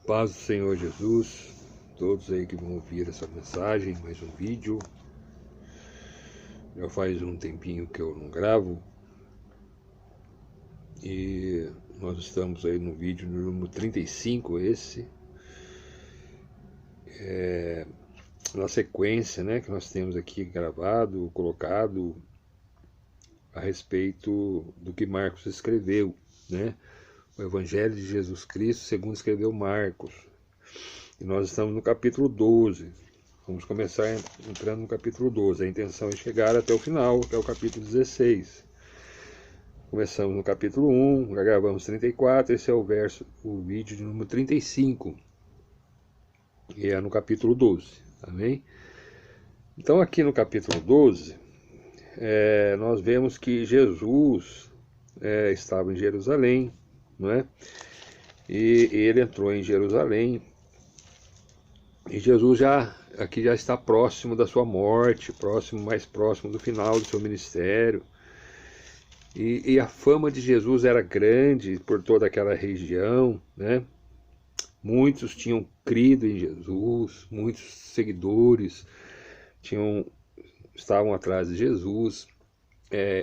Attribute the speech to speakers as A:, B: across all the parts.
A: Paz do Senhor Jesus, todos aí que vão ouvir essa mensagem, mais um vídeo. Já faz um tempinho que eu não gravo e nós estamos aí no vídeo número 35, na sequência, né, que nós temos aqui gravado, colocado a respeito do que Marcos escreveu, né, o Evangelho de Jesus Cristo segundo escreveu Marcos. E nós estamos no capítulo 12. Vamos começar entrando no capítulo 12. A intenção é chegar até o final, até o capítulo 16. Começamos no capítulo 1, já gravamos 34, esse é o vídeo de número 35. E é no capítulo 12, amém? Então aqui no capítulo 12, nós vemos que Jesus estava em Jerusalém, não é? E ele entrou em Jerusalém. E Jesus aqui já está próximo da sua morte, mais próximo do final do seu ministério. E a fama de Jesus era grande por toda aquela região, né? Muitos tinham crido em Jesus, muitos seguidores estavam atrás de Jesus,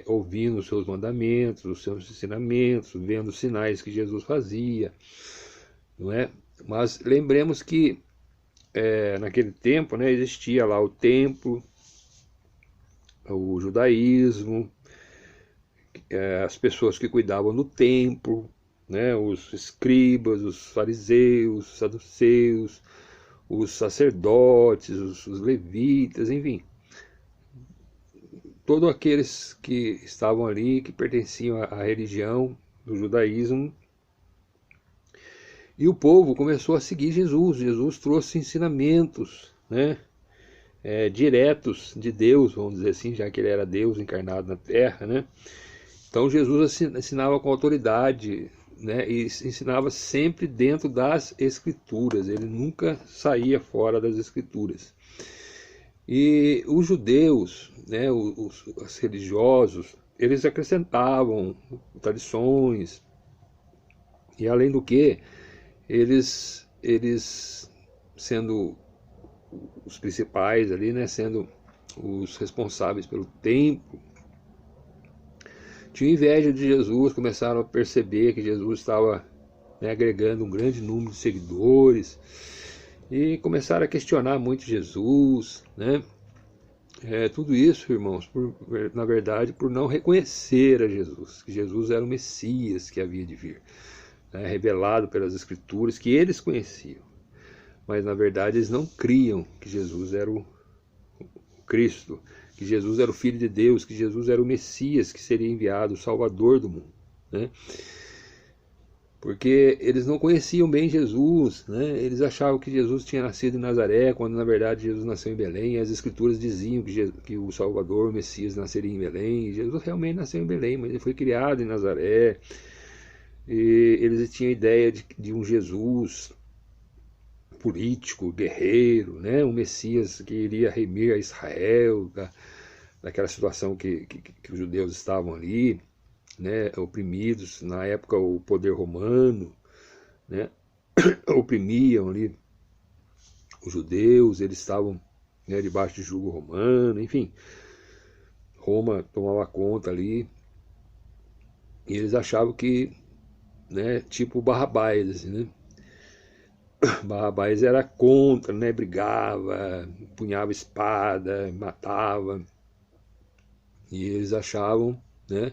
A: ouvindo os seus mandamentos, os seus ensinamentos, vendo os sinais que Jesus fazia, não é? Mas lembremos que naquele tempo, né, existia lá o templo, o judaísmo, as pessoas que cuidavam do templo, né, os escribas, os fariseus, os saduceus, os sacerdotes, os levitas, enfim, todos aqueles que estavam ali, que pertenciam à religião do judaísmo. E o povo começou a seguir Jesus. Jesus trouxe ensinamentos, né, diretos de Deus, vamos dizer assim, já que ele era Deus encarnado na terra, né? Então Jesus ensinava com autoridade, né, e ensinava sempre dentro das Escrituras. Ele nunca saía fora das Escrituras. E os judeus, né, os religiosos, eles acrescentavam tradições. E além do que, eles sendo os principais ali, né, sendo os responsáveis pelo templo, tinham inveja de Jesus, começaram a perceber que Jesus estava, né, agregando um grande número de seguidores e começaram a questionar muito Jesus, né? Tudo isso, irmãos, na verdade, por não reconhecer a Jesus, que Jesus era o Messias que havia de vir, né, revelado pelas Escrituras, que eles conheciam. Mas na verdade eles não criam que Jesus era o Cristo, que Jesus era o Filho de Deus, que Jesus era o Messias que seria enviado, o Salvador do mundo, né? Porque eles não conheciam bem Jesus, né? Eles achavam que Jesus tinha nascido em Nazaré, quando na verdade Jesus nasceu em Belém, e as Escrituras diziam que o Salvador, o Messias, nasceria em Belém, e Jesus realmente nasceu em Belém, mas ele foi criado em Nazaré. E eles tinham ideia de um Jesus político, guerreiro, né? Um Messias que iria remir a Israel daquela situação que os judeus estavam ali, né, oprimidos. Na época o poder romano, né, oprimiam ali os judeus, eles estavam, né, debaixo de jugo romano, enfim, Roma tomava conta ali, e eles achavam que, né, tipo Barrabás, assim, né? Barrabás era contra, né, brigava, punhava espada, matava, e eles achavam, né,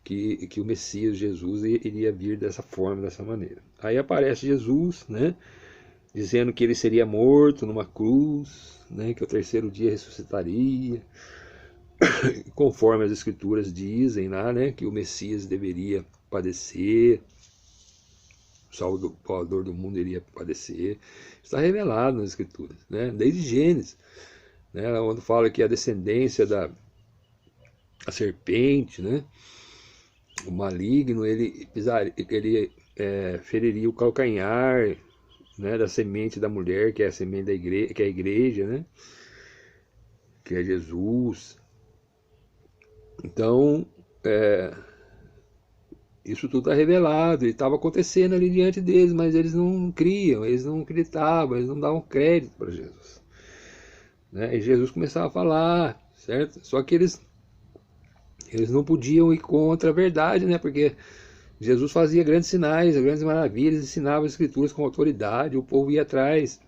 A: que o Messias, Jesus, iria vir dessa forma, dessa maneira. Aí aparece Jesus, né, dizendo que ele seria morto numa cruz, né, que ao terceiro dia ressuscitaria, conforme as Escrituras dizem lá, né, que o Messias deveria padecer, o Salvador do mundo iria padecer. Está revelado nas Escrituras, né, desde Gênesis, né, onde fala que a descendência da serpente, né, o maligno, ele feriria o calcanhar, né, da semente da mulher, que é a semente da igreja, que é a igreja, né, que é Jesus. Então, Isso tudo está revelado, e estava acontecendo ali diante deles, mas eles não criam, eles não acreditavam, eles não davam crédito para Jesus. Né? E Jesus começava a falar, certo? Só que eles não podiam ir contra a verdade, né? Porque Jesus fazia grandes sinais, grandes maravilhas, ensinava as escrituras com autoridade, o povo ia atrás,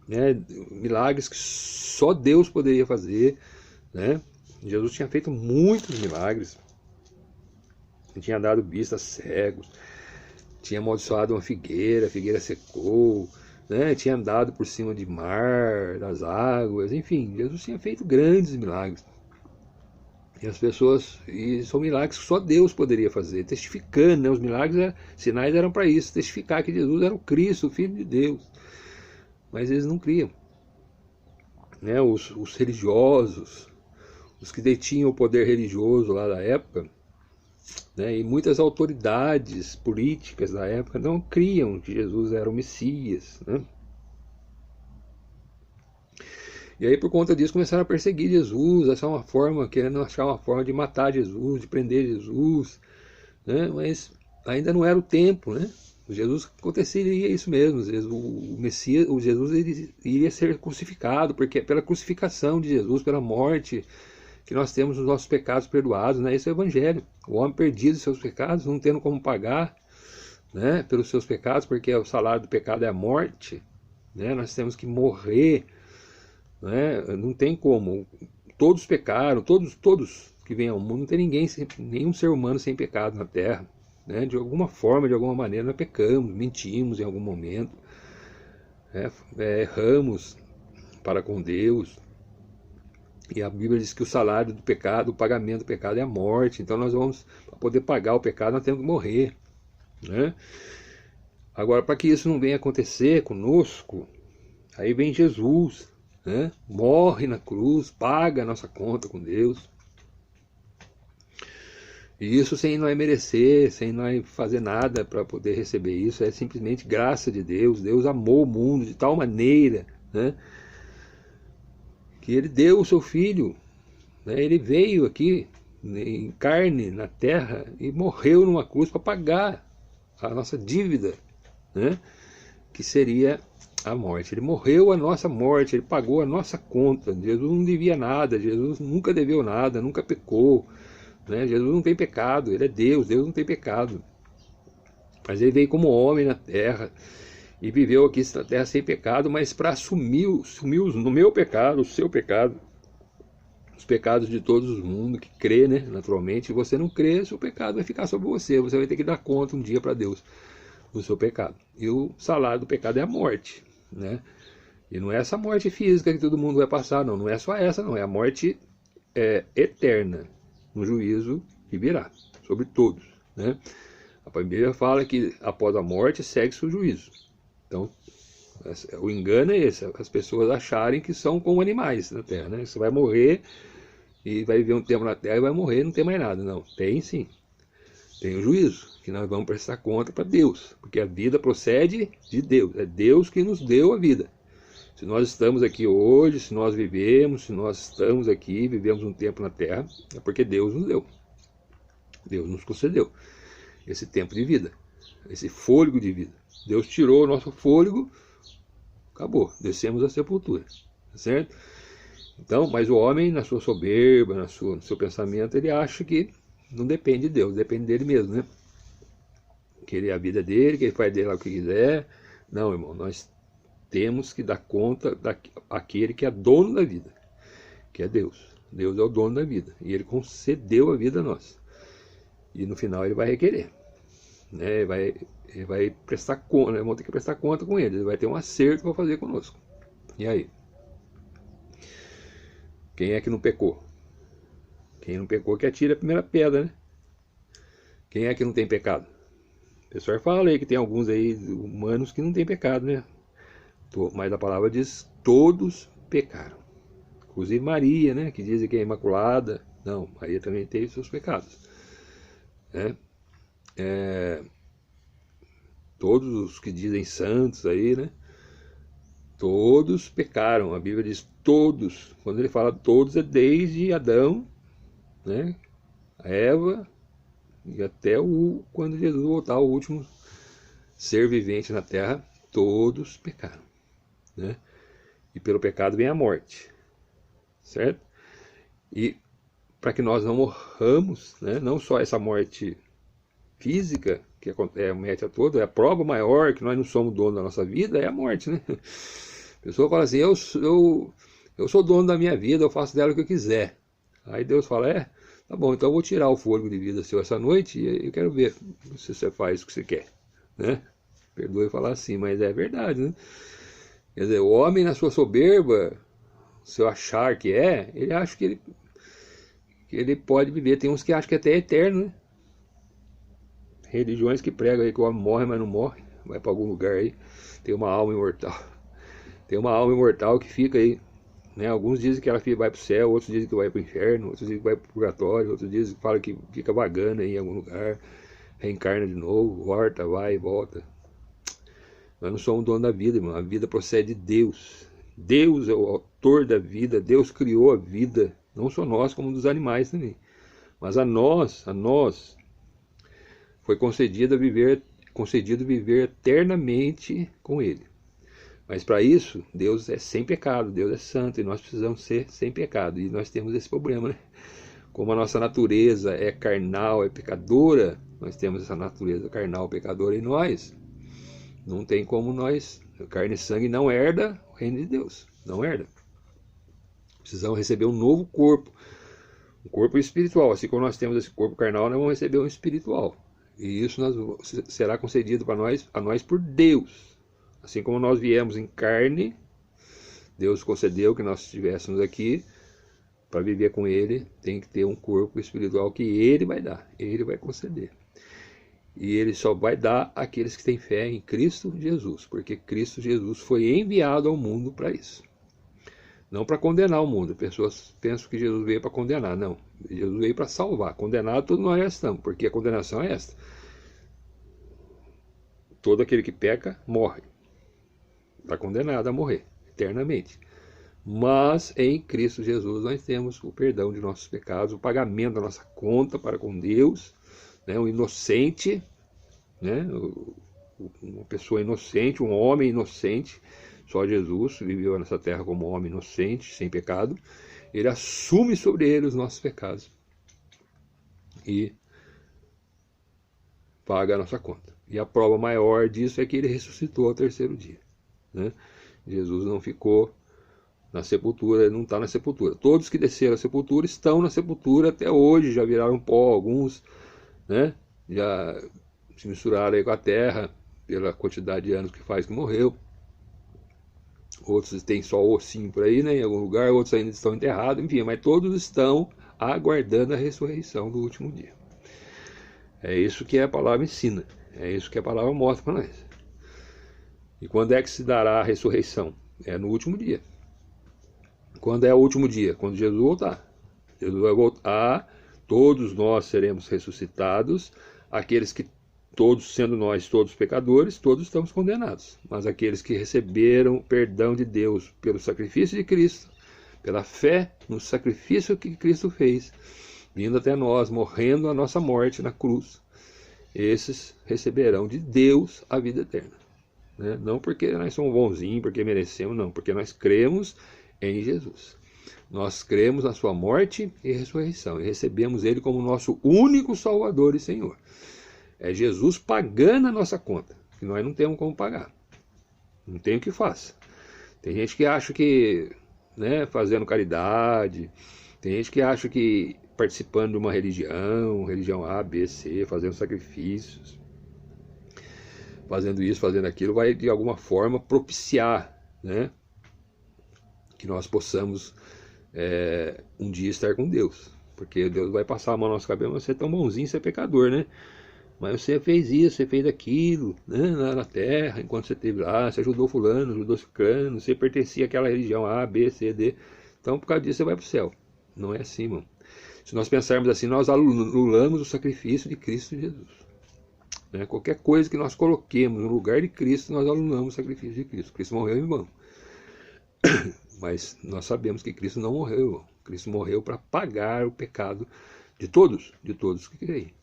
A: né? Milagres que só Deus poderia fazer, né? Jesus tinha feito muitos milagres, tinha dado vista a cegos, tinha amaldiçoado uma figueira, a figueira secou, né? Tinha andado por cima de mar, das águas, enfim, Jesus tinha feito grandes milagres. E as pessoas, e são milagres que só Deus poderia fazer, testificando, né? Os milagres, sinais eram para isso, testificar que Jesus era o Cristo, o Filho de Deus. Mas eles não criam, né? Os religiosos, os que detinham o poder religioso lá da época, né? E muitas autoridades políticas da época não criam que Jesus era o Messias, né? E aí por conta disso começaram a perseguir Jesus, achar uma forma, querendo achar uma forma de matar Jesus, de prender Jesus, né? Mas ainda não era o tempo, né? Jesus aconteceria isso mesmo, o Messias, o Jesus iria ser crucificado, porque é pela crucificação de Jesus, pela morte, que nós temos os nossos pecados perdoados, né? Esse é o Evangelho. O homem perdido em seus pecados, não tendo como pagar, né, pelos seus pecados, porque o salário do pecado é a morte, né? Nós temos que morrer, né? Não tem como. Todos pecaram, todos que vêm ao mundo, não tem nenhum ser humano sem pecado na terra. Né? De alguma forma, de alguma maneira, nós pecamos, mentimos em algum momento, né? Erramos para com Deus. E a Bíblia diz que o salário do pecado, o pagamento do pecado é a morte. Então nós vamos, para poder pagar o pecado, nós temos que morrer, né? Agora, para que isso não venha acontecer conosco, aí vem Jesus, né? Morre na cruz, paga a nossa conta com Deus. E isso sem nós merecer, sem nós fazer nada para poder receber isso, é simplesmente graça de Deus. Deus amou o mundo de tal maneira, né, que Ele deu o seu Filho, né, Ele veio aqui em carne na terra e morreu numa cruz para pagar a nossa dívida, né, que seria a morte. Ele morreu a nossa morte, Ele pagou a nossa conta. Jesus não devia nada, Jesus nunca deveu nada, nunca pecou. Né? Jesus não tem pecado, Ele é Deus, Deus não tem pecado. Mas Ele veio como homem na terra e viveu aqui na terra sem pecado, mas para assumir no meu pecado, o seu pecado, os pecados de todos os mundos que crê, né? Naturalmente, se você não crê, seu pecado vai ficar sobre você, você vai ter que dar conta um dia para Deus do seu pecado. E o salário do pecado é a morte, né? E não é essa morte física que todo mundo vai passar, não, não é só essa, não, é a morte eterna, no juízo que virá sobre todos, né? A Bíblia fala que após a morte segue-se o juízo. Então, o engano é esse, as pessoas acharem que são como animais na terra, né? Você vai morrer e vai viver um tempo na terra e vai morrer e não tem mais nada. Não, tem sim. Tem o juízo, que nós vamos prestar conta para Deus, porque a vida procede de Deus, é Deus que nos deu a vida. Se nós estamos aqui hoje, se nós vivemos, se nós estamos aqui, vivemos um tempo na terra, é porque Deus nos deu. Deus nos concedeu esse tempo de vida, esse fôlego de vida. Deus tirou o nosso fôlego, acabou, descemos à sepultura, certo? Então, mas o homem, na sua soberba, no seu pensamento, ele acha que não depende de Deus, depende dele mesmo, né? Que ele é a vida dele, que ele faz dele lá o que quiser. Não, irmão, nós temos que dar conta daquele que é dono da vida, que é Deus. Deus é o dono da vida e Ele concedeu a vida a nós. E no final Ele vai requerer, né? Ele vai prestar conta, né? Vamos ter que prestar conta com Ele. Ele vai ter um acerto para fazer conosco. E aí? Quem é que não pecou? Quem não pecou que atira a primeira pedra, né? Quem é que não tem pecado? O pessoal fala aí que tem alguns aí humanos que não tem pecado, né? Mas a palavra diz: todos pecaram. Inclusive Maria, né, que dizem que é imaculada. Não, Maria também teve seus pecados, né? Todos os que dizem santos aí, né, todos pecaram. A Bíblia diz todos. Quando ele fala todos, é desde Adão, né, a Eva, E até quando Jesus voltar, o último ser vivente na terra, todos pecaram, né? E pelo pecado vem a morte, certo? E para que nós não morramos, né? Não só essa morte física, que mete a toda, é a prova maior que nós não somos dono da nossa vida, é a morte, né? A pessoa fala assim, eu sou dono da minha vida, eu faço dela o que eu quiser. Aí Deus fala, tá bom, então eu vou tirar o fôlego de vida seu essa noite e eu quero ver se você faz o que você quer, né? Perdoe falar assim, mas é verdade, né? Quer dizer, o homem na sua soberba, se eu achar que ele acha que ele pode viver. Tem uns que acham que até é eterno, né? Religiões que pregam aí que o homem morre, mas não morre, vai para algum lugar aí, tem uma alma imortal. Tem uma alma imortal que fica aí, né? Alguns dizem que ela vai para o céu, outros dizem que vai para o inferno, outros dizem que vai para o purgatório, outros dizem que fala que fica vagando aí em algum lugar, reencarna de novo, volta, vai e volta. Nós não somos dono da vida, irmão. A vida procede de Deus. Deus é o autor da vida, Deus criou a vida, não só nós, como dos animais também. Mas a nós foi concedido viver eternamente com Ele. Mas para isso, Deus é sem pecado, Deus é santo, e nós precisamos ser sem pecado. E nós temos esse problema, né? Como a nossa natureza é carnal, é pecadora, nós temos essa natureza carnal, pecadora em nós. Não tem como nós, carne e sangue não herda o reino de Deus, não herda. Precisamos receber um novo corpo, um corpo espiritual. Assim como nós temos esse corpo carnal, nós vamos receber um espiritual. E isso será concedido a nós por Deus. Assim como nós viemos em carne, Deus concedeu que nós estivéssemos aqui para viver com Ele, tem que ter um corpo espiritual que Ele vai dar, Ele vai conceder. E Ele só vai dar àqueles que têm fé em Cristo Jesus, porque Cristo Jesus foi enviado ao mundo para isso. Não para condenar o mundo. Pessoas pensam que Jesus veio para condenar. Não, Jesus veio para salvar. Condenado todos nós já estamos, porque a condenação é esta. Todo aquele que peca, morre. Está condenado a morrer, eternamente. Mas em Cristo Jesus nós temos o perdão de nossos pecados, o pagamento da nossa conta para com Deus, né? Um inocente, né? Uma pessoa inocente, um homem inocente, só Jesus viveu nessa terra como um homem inocente, sem pecado. Ele assume sobre ele os nossos pecados e paga a nossa conta. E a prova maior disso é que ele ressuscitou ao terceiro dia, né? Jesus não ficou na sepultura, ele não está na sepultura. Todos que desceram à sepultura estão na sepultura até hoje, já viraram pó, alguns, né? Já se misturaram aí com a terra pela quantidade de anos que faz que morreu. Outros têm só ossinho por aí, né, em algum lugar, outros ainda estão enterrados, enfim, mas todos estão aguardando a ressurreição do último dia. É isso que a palavra ensina, é isso que a palavra mostra para nós. E quando é que se dará a ressurreição? É no último dia. Quando é o último dia? Quando Jesus voltar. Jesus vai voltar, todos nós seremos ressuscitados, aqueles que, todos sendo nós todos pecadores, todos estamos condenados. Mas aqueles que receberam o perdão de Deus pelo sacrifício de Cristo, pela fé no sacrifício que Cristo fez, vindo até nós, morrendo a nossa morte na cruz, esses receberão de Deus a vida eterna, né? Não porque nós somos bonzinhos, porque merecemos, não, porque nós cremos em Jesus. Nós cremos na sua morte e ressurreição e recebemos Ele como nosso único Salvador e Senhor. É Jesus pagando a nossa conta, que nós não temos como pagar. Não tem o que faça. Tem gente que acha que, né, fazendo caridade, tem gente que acha que participando de uma religião A, B, C, fazendo sacrifícios, fazendo isso, fazendo aquilo, vai de alguma forma propiciar, né, que nós possamos um dia estar com Deus. Porque Deus vai passar a mão no nosso cabelo, você é tão bonzinho, você é pecador, né? Mas você fez isso, você fez aquilo, né, lá na terra, enquanto você esteve lá, você ajudou fulano, ajudou ciclano, você pertencia àquela religião A, B, C, D. Então, por causa disso, você vai para o céu. Não é assim, irmão. Se nós pensarmos assim, nós anulamos o sacrifício de Cristo Jesus, né? Qualquer coisa que nós coloquemos no lugar de Cristo, nós anulamos o sacrifício de Cristo. Cristo morreu em vão. Mas nós sabemos que Cristo não morreu, irmão. Cristo morreu para pagar o pecado de todos que creem.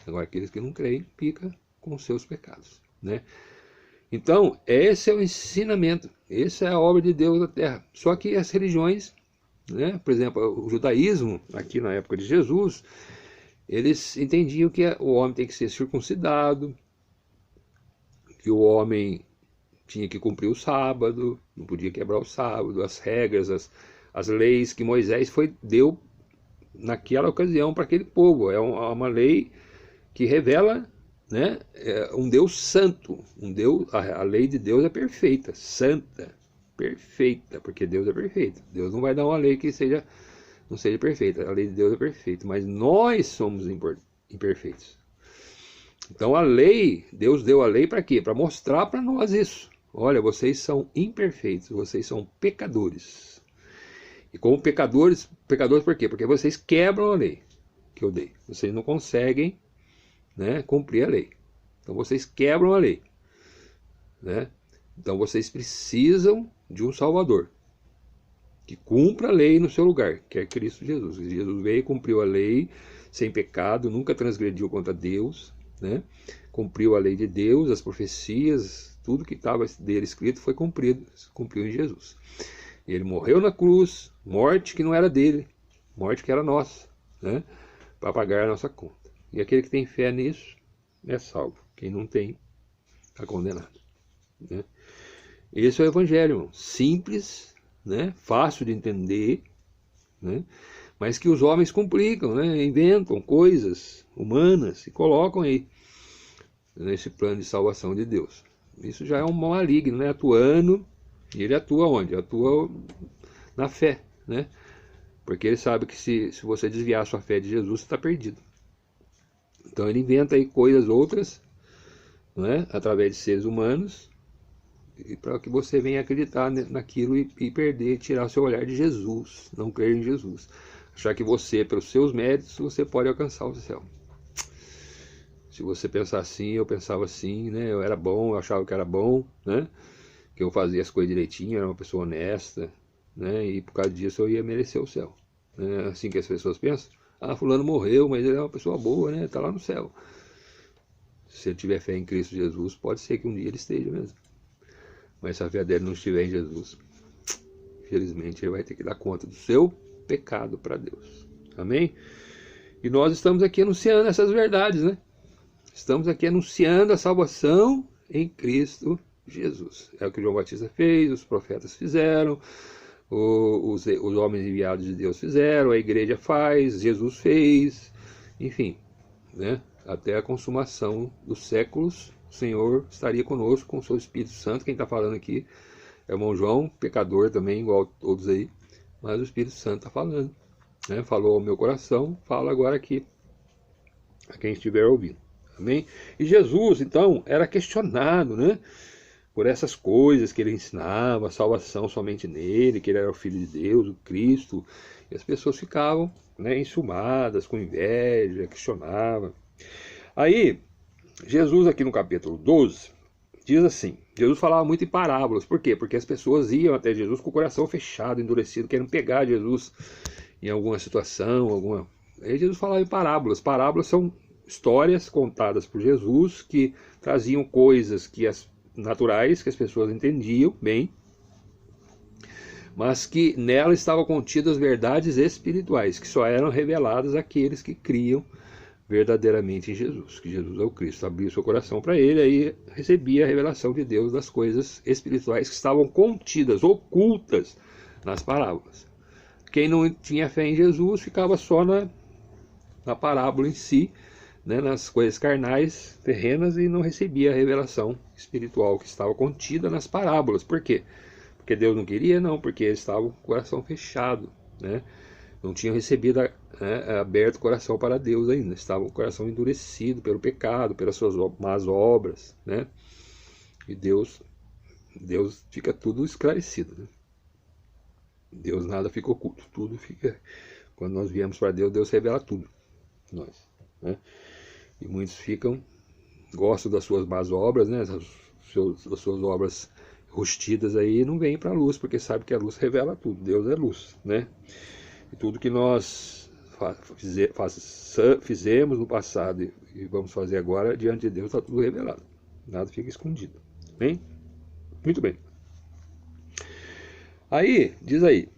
A: Agora, aqueles que não creem, fica com os seus pecados, né? Então, esse é o ensinamento, essa é a obra de Deus na terra. Só que as religiões, né, por exemplo, o judaísmo, aqui na época de Jesus, eles entendiam que o homem tem que ser circuncidado, que o homem tinha que cumprir o sábado, não podia quebrar o sábado, as regras, as leis que Moisés deu naquela ocasião para aquele povo. É uma lei que revela, né, um Deus santo, a lei de Deus é perfeita, santa, perfeita, porque Deus é perfeito. Deus não vai dar uma lei que não seja perfeita, a lei de Deus é perfeita, mas nós somos imperfeitos. Então a lei, Deus deu a lei para quê? Para mostrar para nós isso. Olha, vocês são imperfeitos, vocês são pecadores. E como pecadores por quê? Porque vocês quebram a lei que eu dei. Vocês não conseguem, né, cumprir a lei. Então vocês quebram a lei, né? Então vocês precisam de um Salvador que cumpra a lei no seu lugar, que é Cristo Jesus. Jesus veio e cumpriu a lei sem pecado, nunca transgrediu contra Deus, né? Cumpriu a lei de Deus, as profecias, tudo que estava dele escrito foi cumprido, cumpriu em Jesus. E ele morreu na cruz, morte que não era dele, morte que era nossa, né? Para pagar a nossa conta. E aquele que tem fé nisso é salvo. Quem não tem, está condenado, né? Esse é o Evangelho, irmão. Simples, né? Fácil de entender, né? Mas que os homens complicam, né? Inventam coisas humanas e colocam aí nesse plano de salvação de Deus. Isso já é um maligno, né? Atuando, e ele atua onde? Atua na fé, né? Porque ele sabe que se você desviar a sua fé de Jesus, você está perdido. Então ele inventa aí coisas outras, né, através de seres humanos, para que você venha acreditar naquilo e perder, tirar o seu olhar de Jesus, não crer em Jesus. Achar que você, pelos seus méritos, você pode alcançar o céu. Se você pensar assim, eu pensava assim, né, eu era bom, eu achava que era bom, né, que eu fazia as coisas direitinho, era uma pessoa honesta, né, e por causa disso eu ia merecer o céu. É assim que as pessoas pensam. Ah, fulano morreu, mas ele é uma pessoa boa, né, está lá no céu. Se ele tiver fé em Cristo Jesus, pode ser que um dia ele esteja mesmo. Mas se a fé dele não estiver em Jesus, infelizmente ele vai ter que dar conta do seu pecado para Deus. Amém? E nós estamos aqui anunciando essas verdades, né? Estamos aqui anunciando a salvação em Cristo Jesus. É o que João Batista fez, os profetas fizeram, os homens enviados de Deus fizeram, a igreja faz, Jesus fez, enfim, né? Até a consumação dos séculos, o Senhor estaria conosco com o seu Espírito Santo. Quem está falando aqui é o irmão João, pecador também, igual todos aí, mas o Espírito Santo está falando, né? Falou ao meu coração, fala agora aqui a quem estiver ouvindo. Amém? E Jesus, então, era questionado, né, por essas coisas que ele ensinava, a salvação somente nele, que ele era o Filho de Deus, o Cristo, e as pessoas ficavam, né, enciumadas, com inveja, questionavam. Aí, Jesus aqui no capítulo 12, diz assim, Jesus falava muito em parábolas, por quê? Porque as pessoas iam até Jesus com o coração fechado, endurecido, querendo pegar Jesus em alguma situação, Aí Jesus falava em parábolas. Parábolas são histórias contadas por Jesus que traziam coisas naturais que as pessoas entendiam bem, mas que nela estavam contidas verdades espirituais que só eram reveladas àqueles que criam verdadeiramente em Jesus, que Jesus é o Cristo. Abriu seu coração para ele, aí recebia a revelação de Deus das coisas espirituais que estavam contidas, ocultas nas parábolas. Quem não tinha fé em Jesus ficava só na parábola em si, né, nas coisas carnais, terrenas, e não recebia a revelação espiritual que estava contida nas parábolas. Por quê? Porque Deus não queria? Não, porque eles estavam com o coração fechado, né? Não tinham recebido, aberto o coração para Deus ainda, estavam com o coração endurecido pelo pecado, pelas suas más obras, né? E Deus fica tudo esclarecido, né? Deus nada fica oculto, tudo fica. Quando nós viemos para Deus, Deus revela tudo, nós, né? E muitos gostam das suas más obras, né? Das suas obras rustidas aí, não vêm para a luz, porque sabe que a luz revela tudo. Deus é luz, né? E tudo que nós fizemos no passado e vamos fazer agora, diante de Deus está tudo revelado. Nada fica escondido. Bem? Muito bem. Aí, diz aí,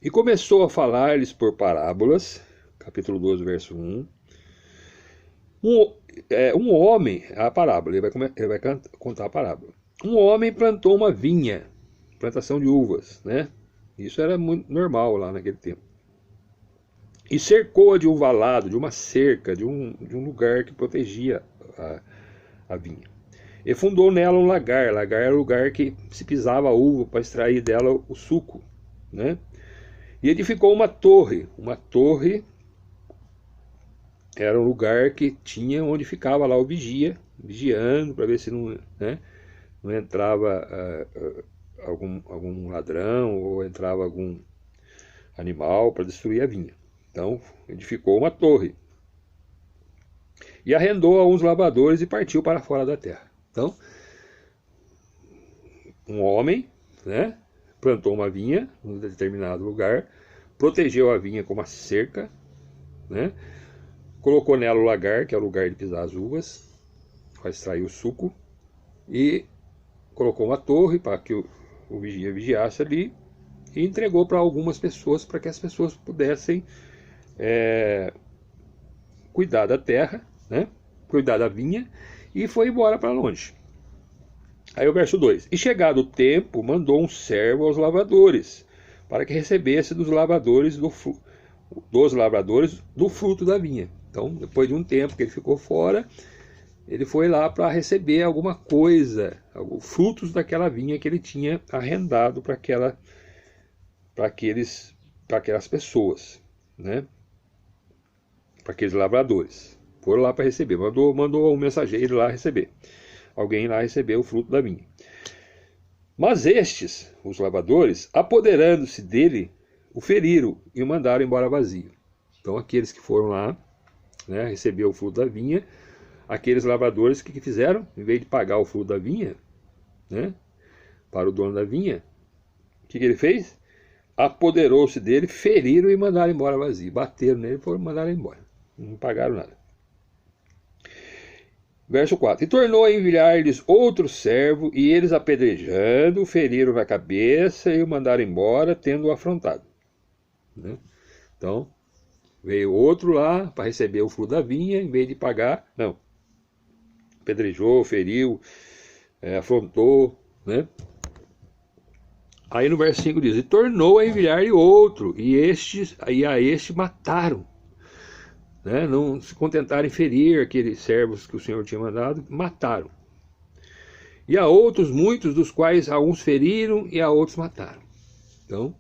A: e começou a falar-lhes por parábolas, capítulo 12, verso 1. Um homem, a parábola, ele vai contar a parábola. Um homem plantou uma vinha, plantação de uvas, né? Isso era muito normal lá naquele tempo. E cercou-a de um valado, de uma cerca, de um lugar que protegia a vinha. E fundou nela um lagar. Lagar era o lugar que se pisava a uva para extrair dela o suco, né? E edificou uma torre. Uma torre era um lugar que tinha onde ficava lá o vigia, vigiando para ver se não, né, não entrava algum ladrão ou entrava algum animal para destruir a vinha. Então edificou uma torre e arrendou a uns lavradores e partiu para fora da terra. Então, um homem, né, plantou uma vinha em um determinado lugar, protegeu a vinha com uma cerca, né, colocou nela o lagar, que é o lugar de pisar as uvas, para extrair o suco, e colocou uma torre para que o vigia vigiasse ali, e entregou para algumas pessoas, para que as pessoas pudessem cuidar da terra, né, cuidar da vinha, e foi embora para longe. Aí o verso 2. E chegado o tempo, mandou um servo aos lavradores, para que recebesse dos lavradores do fruto da vinha. Então, depois de um tempo que ele ficou fora, ele foi lá para receber alguma coisa, frutos daquela vinha que ele tinha arrendado para aquelas pessoas, né? Para aqueles lavradores. Foram lá para receber, mandou um mensageiro lá receber. Alguém lá recebeu o fruto da vinha. Mas estes, os lavradores, apoderando-se dele, o feriram e o mandaram embora vazio. Então aqueles que foram lá, né, receber o fruto da vinha, aqueles lavradores que fizeram, em vez de pagar o fruto da vinha, né, para o dono da vinha, o que ele fez? Apoderou-se dele, feriram e mandaram embora vazio. Bateram nele e foram mandar embora. Não pagaram nada. Verso 4. E tornou a enviar-lhes outro servo, e eles, apedrejando, o feriram na cabeça e o mandaram embora, tendo-o afrontado. Né? Então, veio outro lá para receber o fruto da vinha, em vez de pagar, não. Apedrejou, feriu, afrontou, né? Aí no verso 5 diz, e tornou a enviar-lhe outro, e a este mataram. Né? Não se contentaram em ferir aqueles servos que o Senhor tinha mandado, mataram. E a outros, muitos dos quais a uns feriram e a outros mataram. Então,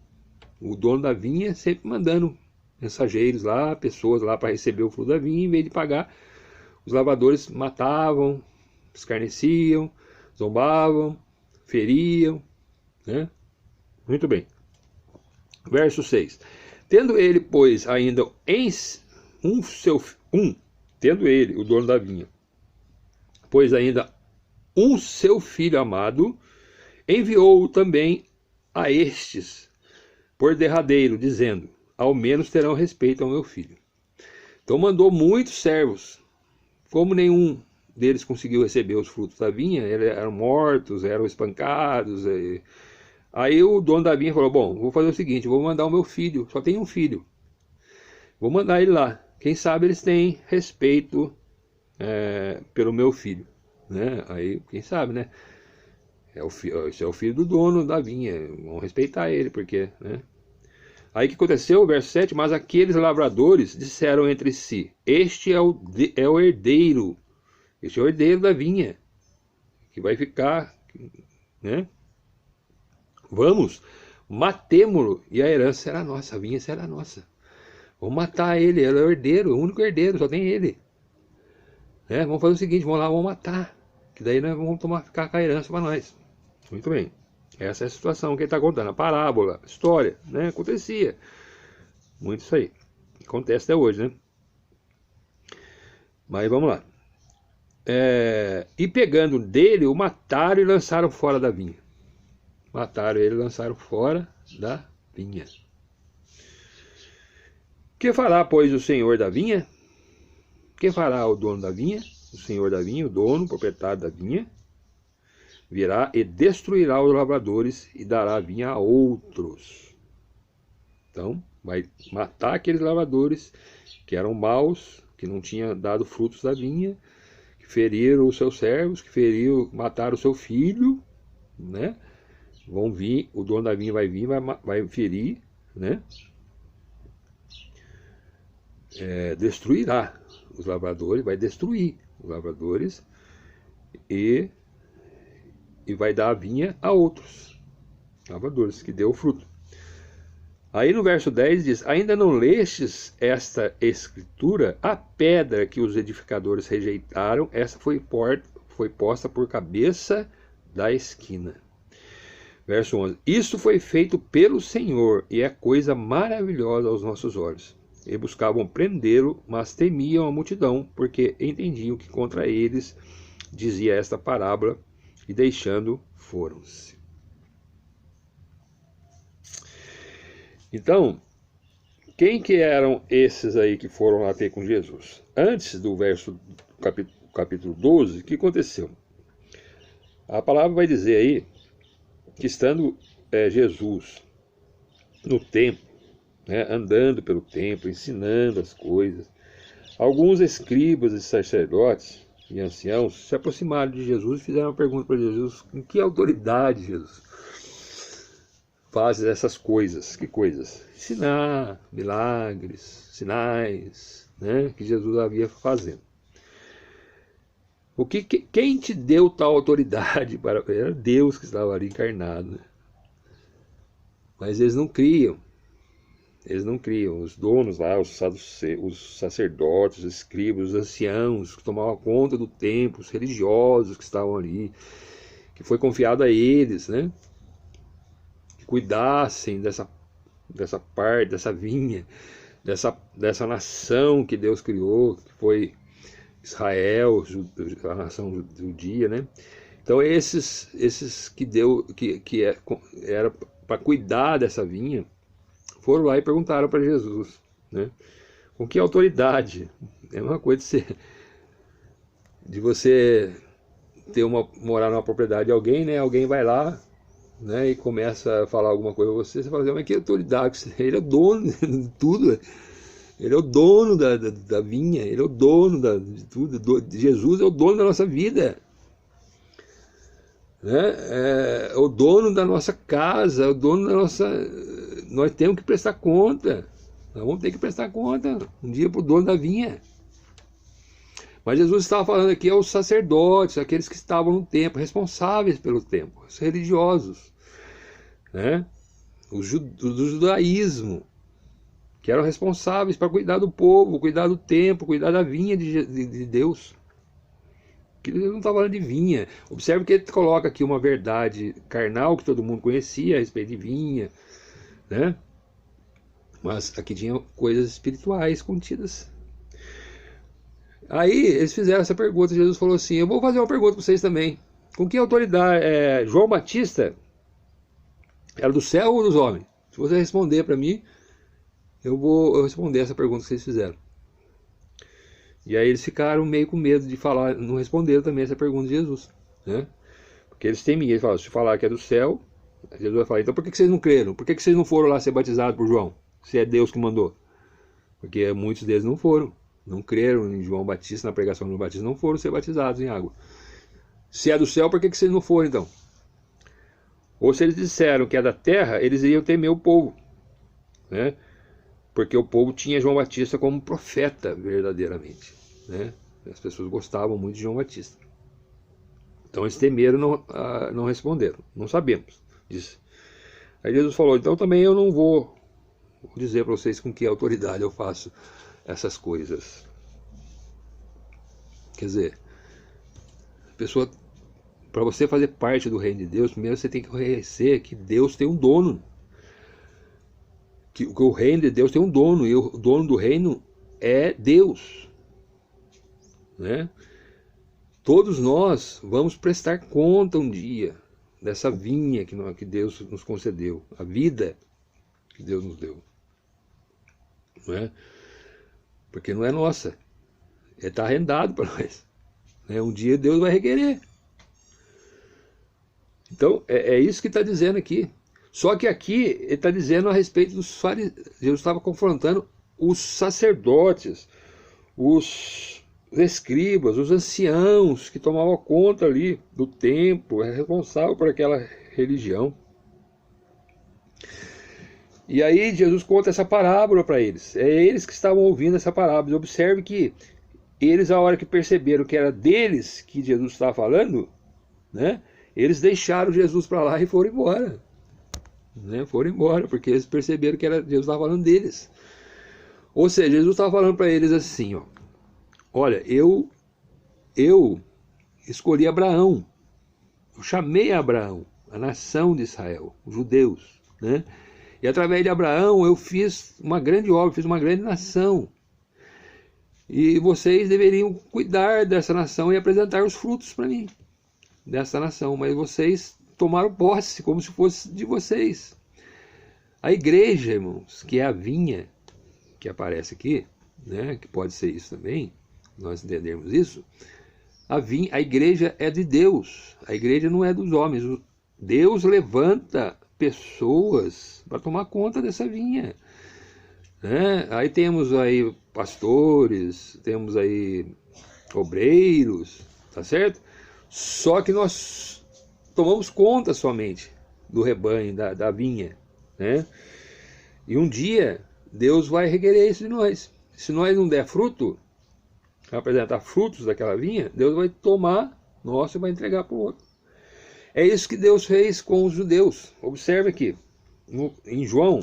A: o dono da vinha sempre mandando mensageiros lá, pessoas lá para receber o fruto da vinha, em vez de pagar, os lavradores matavam, escarneciam, zombavam, feriam, né? Muito bem. Verso 6. Tendo ele, pois, ainda tendo ele, o dono da vinha, pois ainda um seu filho amado, enviou-o também a estes, por derradeiro, dizendo, ao menos terão respeito ao meu filho. Então mandou muitos servos, como nenhum deles conseguiu receber os frutos da vinha, eles eram mortos, eram espancados. Aí o dono da vinha falou, bom, vou fazer o seguinte, vou mandar o meu filho, só tenho um filho, vou mandar ele lá. Quem sabe eles têm respeito pelo meu filho, né? Aí, quem sabe, né? Esse é o filho do dono da vinha, vão respeitar ele, porque, né? Aí o que aconteceu? Verso 7, mas aqueles lavradores disseram entre si, este é o herdeiro, este é o herdeiro da vinha, que vai ficar, né? Vamos, matemo-lo, e a herança será nossa, a vinha será nossa. Vamos matar ele, ele é o herdeiro, o único herdeiro, só tem ele. Né? Vamos fazer o seguinte, vamos lá, vamos matar. Que daí nós vamos ficar com a herança para nós. Muito bem. Essa é a situação que ele está contando. A parábola, a história, né? Acontecia. Muito isso aí. Acontece até hoje, né? Mas vamos lá. E pegando dele, o mataram e lançaram fora da vinha. Mataram ele e lançaram fora da vinha. Que fará, pois, o senhor da vinha? Que fará o dono da vinha? O senhor da vinha, o dono, o proprietário da vinha, virá e destruirá os lavradores e dará a vinha a outros. Então, vai matar aqueles lavradores que eram maus, que não tinham dado frutos da vinha, que feriram os seus servos, que mataram o seu filho, né? Vão vir, o dono da vinha vai vir, vai ferir, né? Destruirá os lavradores, vai destruir os lavradores e vai dar a vinha a outros lavradores, que deu o fruto. Aí no verso 10 diz: ainda não lestes esta escritura? A pedra que os edificadores rejeitaram, essa foi posta por cabeça da esquina. Verso 11: isso foi feito pelo Senhor, e é coisa maravilhosa aos nossos olhos. E buscavam prendê-lo, mas temiam a multidão, porque entendiam que contra eles dizia esta parábola, e deixando, foram-se. Então, quem que eram esses aí que foram lá ter com Jesus? Antes do capítulo 12, o que aconteceu? A palavra vai dizer aí que estando Jesus no templo, né, andando pelo templo, ensinando as coisas, alguns escribas e sacerdotes e anciãos se aproximaram de Jesus e fizeram uma pergunta para Jesus: com que autoridade, Jesus, faz essas coisas? Que coisas? Ensinar, milagres, sinais, né, que Jesus havia fazendo. Quem te deu tal autoridade? Era Deus que estava ali encarnado, né? Mas eles não criam. Eles não criam. Os donos lá, os sacerdotes, os escribas, os anciãos que tomavam conta do templo, os religiosos que estavam ali, que foi confiado a eles, né? Que cuidassem dessa parte, dessa vinha, dessa nação que Deus criou, que foi Israel, a nação judia, né? Então esses que era para cuidar dessa vinha, foram lá e perguntaram para Jesus, né? Com que autoridade? É uma coisa de você morar numa propriedade de alguém, né? Alguém vai lá, né, e começa a falar alguma coisa a você fala assim: mas que autoridade? Ele é o dono de tudo. Ele é o dono da vinha, ele é o dono de tudo. Jesus é o dono da nossa vida, né? É o dono da nossa casa, é o dono da nossa... Nós temos que prestar conta. Nós vamos ter que prestar conta um dia para o dono da vinha. Mas Jesus estava falando aqui aos sacerdotes, aqueles que estavam no templo, responsáveis pelo templo, os religiosos, né? Do judaísmo, que eram responsáveis para cuidar do povo, cuidar do templo, cuidar da vinha de Deus. Que ele não está falando de vinha. Observe que ele coloca aqui uma verdade carnal que todo mundo conhecia a respeito de vinha, né? Mas aqui tinha coisas espirituais contidas. Aí eles fizeram essa pergunta. Jesus falou assim: eu vou fazer uma pergunta para vocês também. Com que autoridade João Batista era do céu ou dos homens? Se você responder para mim, eu vou responder essa pergunta que vocês fizeram. E aí eles ficaram meio com medo de falar, não responderam também essa pergunta de Jesus, né? Porque eles temiam. Eles falaram: se falar que é do céu, Jesus vai falar: então por que vocês não creram? Por que vocês não foram lá ser batizados por João? Se é Deus que mandou. Porque muitos deles não foram. Não creram em João Batista, na pregação de João Batista, não foram ser batizados em água. Se é do céu, por que vocês não foram então? Ou se eles disseram que é da terra, eles iriam temer o povo, né? Porque o povo tinha João Batista como profeta verdadeiramente, né? As pessoas gostavam muito de João Batista. Então eles temeram, não responderam. Não sabemos disso. Aí Jesus falou: então também eu não vou dizer para vocês com que autoridade eu faço essas coisas. Quer dizer, pessoa, para você fazer parte do reino de Deus, primeiro você tem que reconhecer que Deus tem um dono. Que o reino de Deus tem um dono, e o dono do reino é Deus, né? Todos nós vamos prestar conta um dia dessa vinha que Deus nos concedeu, a vida que Deus nos deu. não é? Porque não é nossa, está arrendado para nós, né? Um dia Deus vai requerer. Então é isso que está dizendo aqui. Só que aqui ele está dizendo a respeito dos fariseus. Jesus estava confrontando os sacerdotes, os escribas, os anciãos que tomavam conta ali do templo, é responsável por aquela religião. E aí Jesus conta essa parábola para eles. É eles que estavam ouvindo essa parábola. Observe que eles, a hora que perceberam que era deles que Jesus estava falando, né, eles deixaram Jesus para lá e foram embora. Né, foram embora, porque eles perceberam que era Jesus estava falando deles. Ou seja, Jesus estava falando para eles assim, ó, olha, eu escolhi Abraão, eu chamei Abraão, a nação de Israel, os judeus, né? E através de Abraão eu fiz uma grande obra, fiz uma grande nação. E vocês deveriam cuidar dessa nação e apresentar os frutos para mim, dessa nação. Mas vocês tomaram posse como se fosse de vocês. A igreja, irmãos, que é a vinha que aparece aqui, né, que pode ser isso também, nós entendermos isso, a igreja é de Deus, a igreja não é dos homens. Deus levanta pessoas para tomar conta dessa vinha, né? Aí temos aí pastores, temos aí obreiros, tá certo? Só que nós tomamos conta somente do rebanho, da vinha, né? E um dia Deus vai requerer isso de nós. Se nós não der fruto, apresentar frutos daquela vinha, Deus vai tomar nosso e vai entregar para o outro. É isso que Deus fez com os judeus. Observe aqui, em João,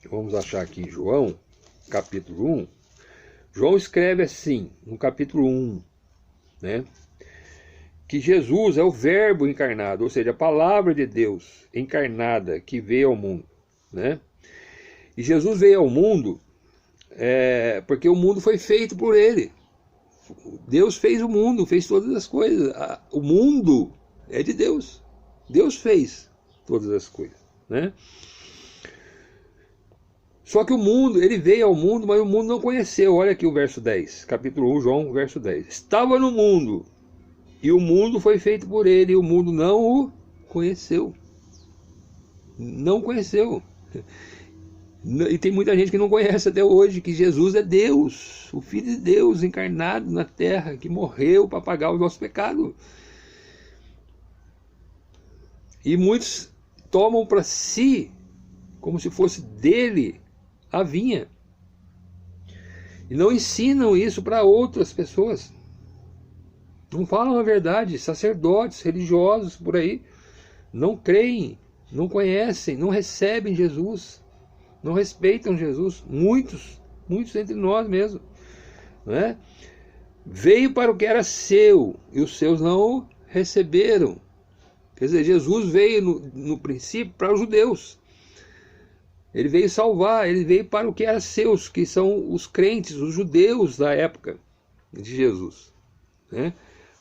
A: vamos achar aqui em João, capítulo 1, João escreve assim, no capítulo 1, né, que Jesus é o verbo encarnado, ou seja, a palavra de Deus encarnada que veio ao mundo, né? E Jesus veio ao mundo porque o mundo foi feito por ele. Deus fez o mundo, fez todas as coisas. O mundo é de Deus. Deus fez todas as coisas, né? Só que o mundo, ele veio ao mundo, mas o mundo não conheceu. Olha aqui o verso 10, capítulo 1, João, verso 10. Estava no mundo, e o mundo foi feito por ele, e o mundo não o conheceu. Não conheceu. E tem muita gente que não conhece até hoje que Jesus é Deus, o Filho de Deus encarnado na terra, que morreu para pagar o nosso pecado. E muitos tomam para si, como se fosse dele, a vinha. E não ensinam isso para outras pessoas. Não falam a verdade. Sacerdotes, religiosos por aí, não creem, não conhecem, não recebem Jesus. Não respeitam Jesus, muitos entre nós mesmo, né? Veio para o que era seu, e os seus não o receberam. Quer dizer, Jesus veio no princípio para os judeus. Ele veio salvar, ele veio para o que era seus, que são os crentes, os judeus da época de Jesus, né?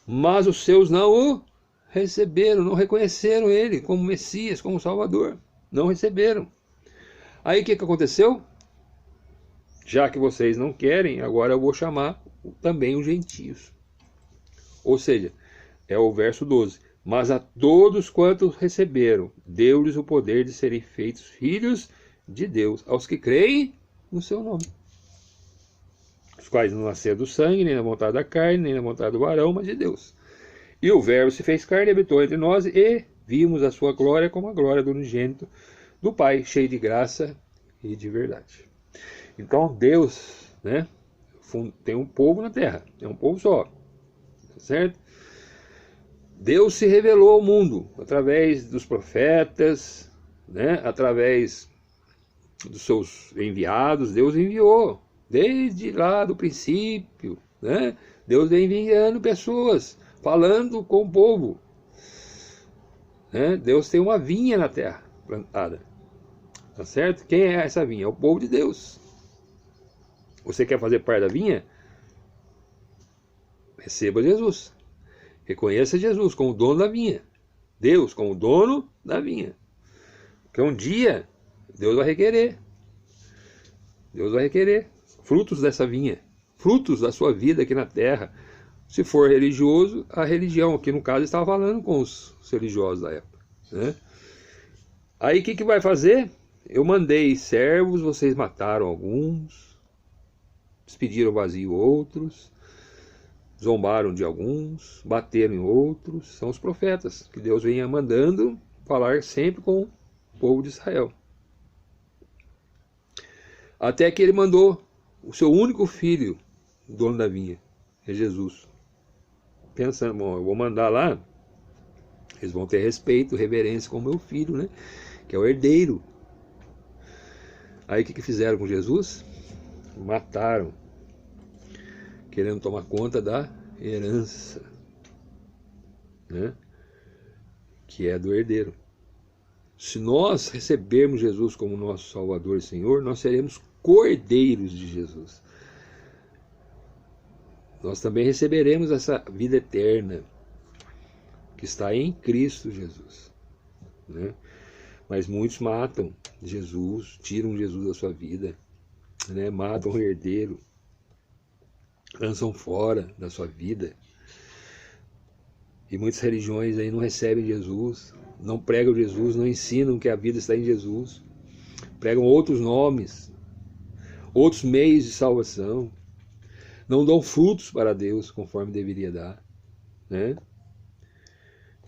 A: Mas os seus não o receberam, não reconheceram ele como Messias, como Salvador, não receberam. Aí o que aconteceu? Já que vocês não querem, agora eu vou chamar também os gentios. Ou seja, é o verso 12. Mas a todos quantos receberam, deu-lhes o poder de serem feitos filhos de Deus, aos que creem no seu nome. Os quais não nasceram do sangue, nem na vontade da carne, nem na vontade do varão, mas de Deus. E o verbo se fez carne e habitou entre nós, e vimos a sua glória como a glória do unigênito do Pai, cheio de graça e de verdade. Então Deus, né, tem um povo na terra, é um povo só, certo? Deus se revelou ao mundo através dos profetas, né, através dos seus enviados. Deus enviou desde lá do princípio, né? Deus vem enviando pessoas, falando com o povo, né? Deus tem uma vinha na terra plantada. Tá certo? Quem é essa vinha? É o povo de Deus. Você quer fazer parte da vinha? Receba Jesus. Reconheça Jesus como dono da vinha. Deus como dono da vinha. Porque um dia Deus vai requerer. Deus vai requerer frutos dessa vinha, frutos da sua vida aqui na terra. Se for religioso, a religião, aqui no caso estava falando com os religiosos da época, né? Aí o que vai fazer? Eu mandei servos, vocês mataram alguns, despediram vazio outros, zombaram de alguns, bateram em outros. São os profetas que Deus vinha mandando falar sempre com o povo de Israel. Até que ele mandou o seu único filho, dono da vinha, é Jesus. Pensando, bom, eu vou mandar lá, eles vão ter respeito, reverência com o meu filho, né? Que é o herdeiro. Aí o que fizeram com Jesus? Mataram, querendo tomar conta da herança, né? Que é do herdeiro. Se nós recebermos Jesus como nosso Salvador e Senhor, nós seremos cordeiros de Jesus. Nós também receberemos essa vida eterna que está em Cristo Jesus, né? Mas muitos matam Jesus, tiram Jesus da sua vida, né? Matam o herdeiro, lançam fora da sua vida. E muitas religiões aí não recebem Jesus, não pregam Jesus, não ensinam que a vida está em Jesus, pregam outros nomes, outros meios de salvação, não dão frutos para Deus conforme deveria dar, né?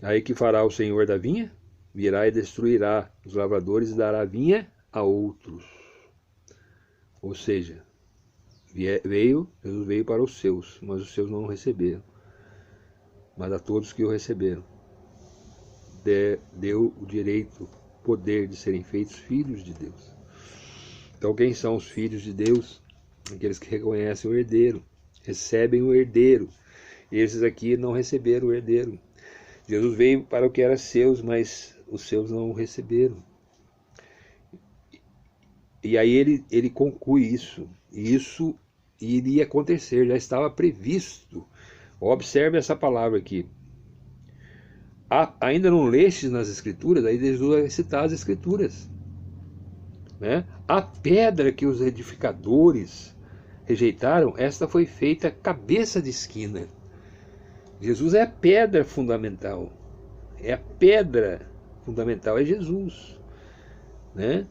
A: Aí que fará o Senhor da vinha? Virá e destruirá os lavradores e dará vinha a outros. Ou seja, Jesus veio para os seus, mas os seus não o receberam. Mas a todos que o receberam, deu o direito, o poder de serem feitos filhos de Deus. Então quem são os filhos de Deus? Aqueles que reconhecem o herdeiro, recebem o herdeiro. Esses aqui não receberam o herdeiro. Jesus veio para o que era seus, mas os seus não o receberam. E aí ele conclui isso. E isso iria acontecer, já estava previsto. Observe essa palavra aqui. Ainda não lestes nas Escrituras? Aí Jesus vai citar as Escrituras, né? A pedra que os edificadores rejeitaram, esta foi feita cabeça de esquina. Jesus é a pedra fundamental. É a pedra fundamental, é Jesus, né?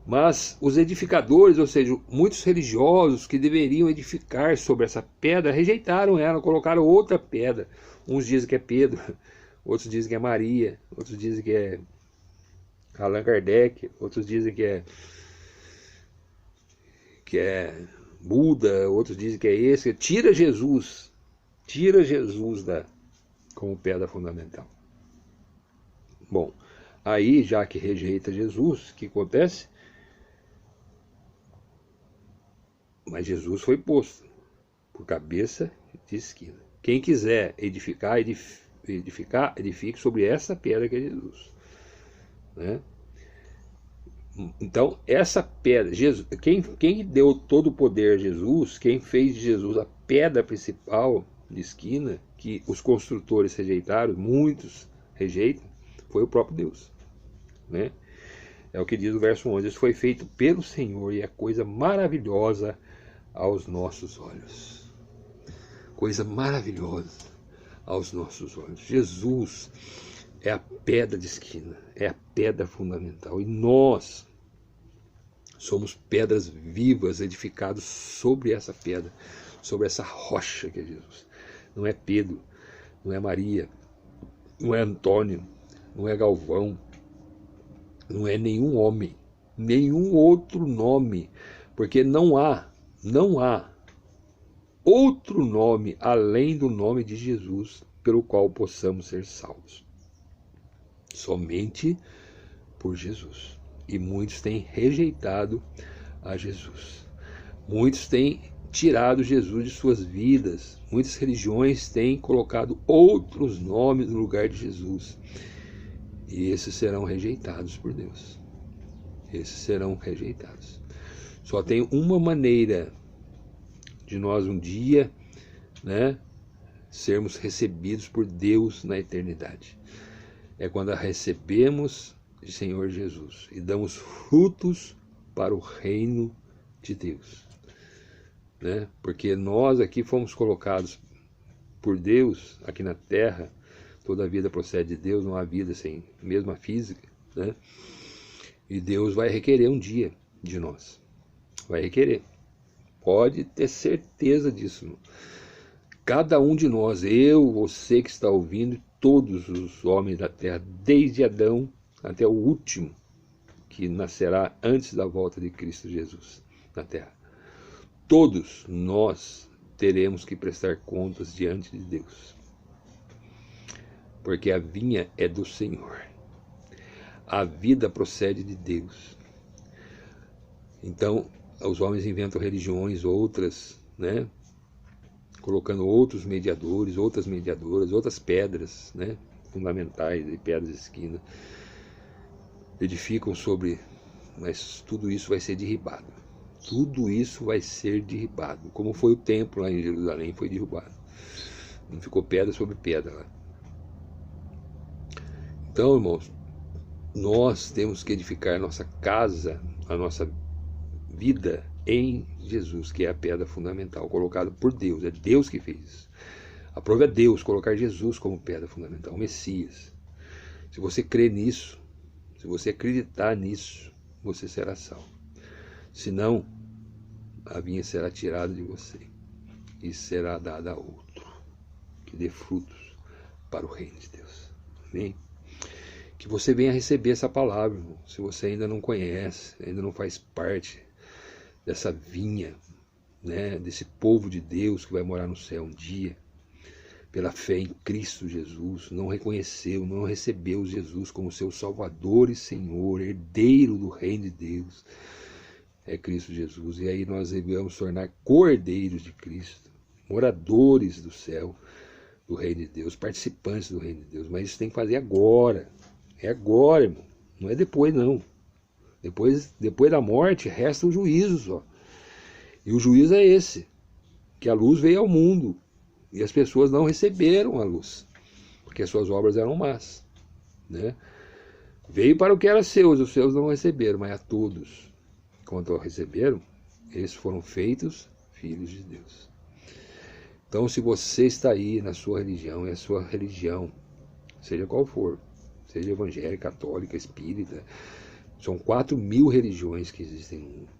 A: Mas os edificadores, ou seja, muitos religiosos que deveriam edificar sobre essa pedra, rejeitaram ela, colocaram outra pedra. Uns dizem que é Pedro, outros dizem que é Maria, outros dizem que é Allan Kardec, outros dizem que é Buda, outros dizem que é esse. Tira Jesus como pedra fundamental. Bom, aí já que rejeita Jesus, o que acontece? Mas Jesus foi posto por cabeça de esquina. Quem quiser edificar, edifique sobre essa pedra que é Jesus, né? Então, essa pedra, Jesus, quem deu todo o poder a Jesus, quem fez de Jesus a pedra principal de esquina, que os construtores rejeitaram, muitos rejeitam, foi o próprio Deus, né? É o que diz o verso 11, isso foi feito pelo Senhor e é coisa maravilhosa aos nossos olhos. Coisa maravilhosa aos nossos olhos. Jesus é a pedra de esquina, é a pedra fundamental. E nós somos pedras vivas, edificados sobre essa pedra, sobre essa rocha que é Jesus. Não é Pedro, não é Maria, não é Antônio, não é Galvão, não é nenhum homem, nenhum outro nome, porque não há outro nome além do nome de Jesus pelo qual possamos ser salvos. Somente por Jesus. E muitos têm rejeitado a Jesus. Muitos têm tirado Jesus de suas vidas. Muitas religiões têm colocado outros nomes no lugar de Jesus. E esses serão rejeitados por Deus. Esses serão rejeitados. Só tem uma maneira de nós um dia, né, sermos recebidos por Deus na eternidade. É quando a recebemos de Senhor Jesus e damos frutos para o reino de Deus, né? Porque nós aqui fomos colocados por Deus aqui na terra. Toda a vida procede de Deus, não há vida sem mesmo a física, né? E Deus vai requerer um dia de nós, vai requerer, pode ter certeza disso. Cada um de nós, eu, você que está ouvindo, todos os homens da terra, desde Adão até o último que nascerá antes da volta de Cristo Jesus na terra, todos nós teremos que prestar contas diante de Deus, porque a vinha é do Senhor, a vida procede de Deus. Então os homens inventam religiões outras, né? Colocando outros mediadores, outras mediadoras, outras pedras, né? Fundamentais, e pedras de esquina, edificam sobre, mas tudo isso vai ser derribado. Tudo isso vai ser derribado, como foi o templo lá em Jerusalém, foi derrubado. Não ficou pedra sobre pedra lá. Então, irmãos, nós temos que edificar a nossa casa, a nossa vida em Jesus, que é a pedra fundamental, colocada por Deus. É Deus que fez isso. A prova é Deus colocar Jesus como pedra fundamental, o Messias. Se você crer nisso, se você acreditar nisso, você será salvo. Senão, a vinha será tirada de você e será dada a outro, que dê frutos para o reino de Deus. Amém? Que você venha receber essa palavra, irmão. Se você ainda não conhece, ainda não faz parte dessa vinha, né, desse povo de Deus que vai morar no céu um dia, pela fé em Cristo Jesus, não reconheceu, não recebeu Jesus como seu Salvador e Senhor, herdeiro do reino de Deus, é Cristo Jesus. E aí nós devemos tornar cordeiros de Cristo, moradores do céu, do reino de Deus, participantes do reino de Deus. Mas isso tem que fazer agora, é agora, irmão, não é depois não. Depois da morte resta o juízo só. E o juízo é esse, que a luz veio ao mundo e as pessoas não receberam a luz, porque as suas obras eram más, né? Veio para o que era seus, os seus não receberam, mas a todos quanto receberam, eles foram feitos filhos de Deus. Então, se você está aí na sua religião, e a sua religião, seja qual for, seja evangélica, católica, espírita, são 4.000 religiões que existem no mundo,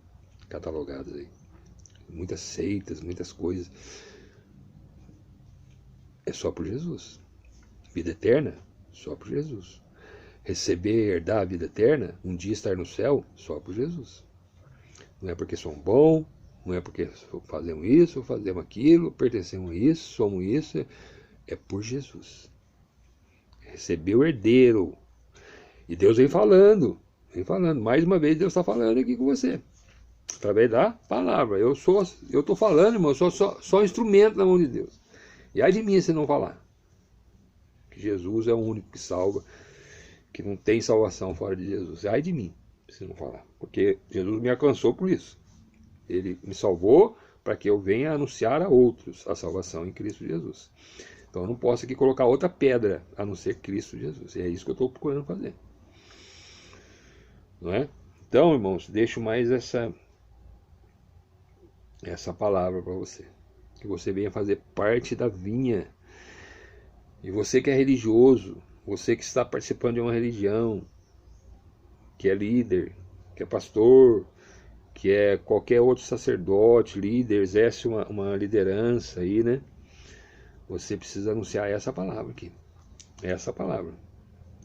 A: catalogadas aí. Muitas seitas, muitas coisas. É só por Jesus. Vida eterna, só por Jesus. Receber, herdar a vida eterna, um dia estar no céu, só por Jesus. Não é porque somos bons, não é porque fazemos isso, fazemos aquilo, pertencemos a isso, somos isso. É por Jesus. Receber o herdeiro. E Deus vem falando. Mais uma vez Deus está falando aqui com você, através da palavra. Eu estou falando, irmão, eu sou só instrumento na mão de Deus. E ai de mim se não falar que Jesus é o único que salva, que não tem salvação fora de Jesus. Ai de mim se não falar, porque Jesus me alcançou por isso. Ele me salvou para que eu venha anunciar a outros a salvação em Cristo Jesus. Então eu não posso aqui colocar outra pedra a não ser Cristo Jesus. E é isso que eu estou procurando fazer. Não é? Então, irmãos, deixo mais essa palavra para você. Que você venha fazer parte da vinha. E você que é religioso, você que está participando de uma religião, que é líder, que é pastor, que é qualquer outro sacerdote, líder, exerce uma liderança aí, né? Você precisa anunciar essa palavra aqui. Essa palavra.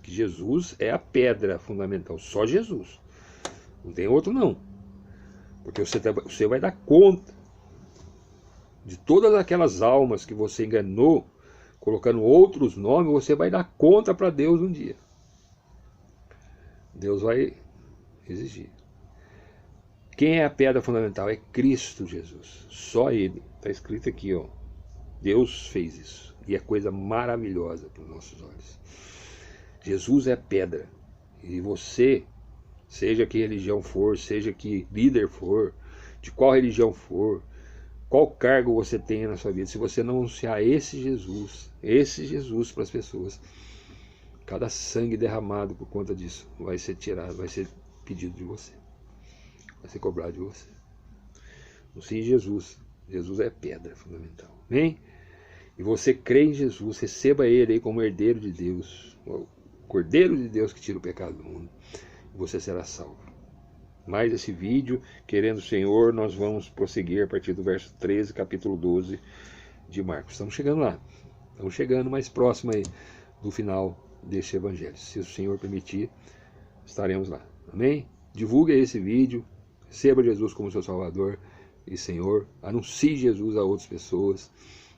A: Que Jesus é a pedra fundamental, só Jesus, não tem outro não, porque você vai dar conta de todas aquelas almas que você enganou, colocando outros nomes, você vai dar conta para Deus um dia. Deus vai exigir. Quem é a pedra fundamental? É Cristo Jesus, só Ele, está escrito aqui, ó. Deus fez isso, e é coisa maravilhosa para os nossos olhos. Jesus é pedra, e você, seja que religião for, seja que líder for, de qual religião for, qual cargo você tenha na sua vida, se você não anunciar esse Jesus para as pessoas, cada sangue derramado por conta disso vai ser tirado, vai ser pedido de você. vai ser cobrado de você. Anuncie Jesus. Jesus é pedra fundamental. Amém? E você crê em Jesus, receba Ele aí como herdeiro de Deus, o Cordeiro de Deus que tira o pecado do mundo, e você será salvo. Mais esse vídeo, querendo o Senhor, nós vamos prosseguir a partir do verso 13, capítulo 12 de Marcos. Estamos chegando lá, estamos chegando mais próximo aí do final deste evangelho. Se o Senhor permitir, estaremos lá. Amém? Divulgue esse vídeo, receba Jesus como seu Salvador e Senhor, anuncie Jesus a outras pessoas,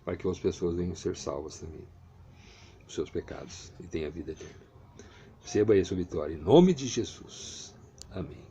A: para que outras pessoas venham ser salvas também dos seus pecados e tenham a vida eterna. Receba aí a sua vitória, em nome de Jesus. Amém.